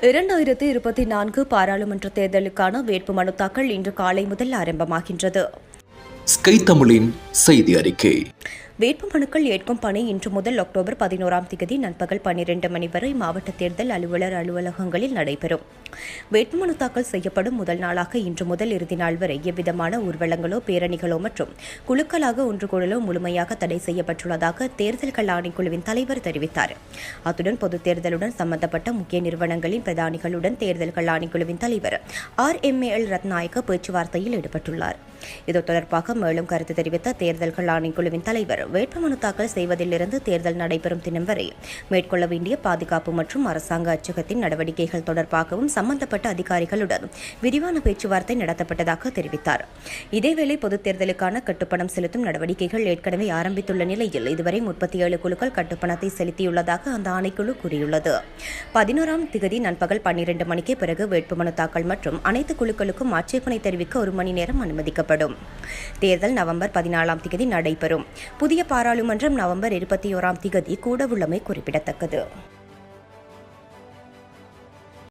2024 பாராளுமன்ற தேர்தலுக்கான வேட்புமனு தாக்கல் இன்று காலை முதல் ஆரம்பமாகின்றது. ஸ்கை தமிழின் செய்தி அறிக்கை. வேட்புமனுக்கள் ஏற்கும் பணி இன்று முதல் அக்டோபர் 11 நண்பகல் 12 மணி வரை மாவட்ட தேர்தல் அலுவலர் அலுவலகங்களில் நடைபெறும். வேட்புமனு தாக்கல் செய்யப்படும் முதல் நாளாக இன்று முதல் இறுதி நாள் வரை எவ்விதமான ஊர்வலங்களோ பேரணிகளோ மற்றும் குழுக்களாக ஒன்று கூடலோ முழுமையாக தடை செய்யப்பட்டுள்ளதாக தேர்தல்கள் ஆணைக்குழுவின் தலைவர் தெரிவித்தார். அத்துடன் பொதுத் தேர்தலுடன் சம்பந்தப்பட்ட முக்கிய நிறுவனங்களின் பிரதானிகளுடன் தேர்தல்கள் ஆணைக்குழுவின் தலைவர் RMAL ரத்நாயக்க பேச்சுவார்த்தையில் ஈடுபட்டுள்ளார். இது தொடர்பாக மேலும் கருத்து தெரிவித்த தேர்தல்கள் ஆணைக்குழுவின் தலைவர், வேட்புமனு தாக்கல் செய்வதிலிருந்து தேர்தல் நடைபெறும் தினம் வரை மேற்கொள்ள வேண்டிய பாதுகாப்பு மற்றும் அரசாங்க அச்சகத்தின் நடவடிக்கைகள் தொடர்பாகவும் சம்பந்தப்பட்ட அதிகாரிகளுடன் விரிவான பேச்சுவார்த்தை நடத்தப்பட்டதாக தெரிவித்தார். இதேவேளை பொதுத் தேர்தலுக்கான கட்டுப்பணம் செலுத்தும் நடவடிக்கைகள் ஏற்கனவே ஆரம்பித்துள்ள நிலையில் இதுவரை 37 குழுக்கள் கட்டுப்பணத்தை செலுத்தியுள்ளதாக அந்த ஆணைக்குழு கூறியுள்ளது. 11 நண்பகல் 12 மணிக்கு பிறகு வேட்புமனு தாக்கல் மற்றும் அனைத்து குழுக்களுக்கும் ஆட்சேபனை தெரிவிக்க 1 மணி நேரம் அனுமதிக்கப்படும். தேர்தல் நவம்பர் 14 நடைபெறும். புதிய பாராளுமன்றம் நவம்பர் 21 கூடவுள்ளமை குறிப்பிடத்தக்கது.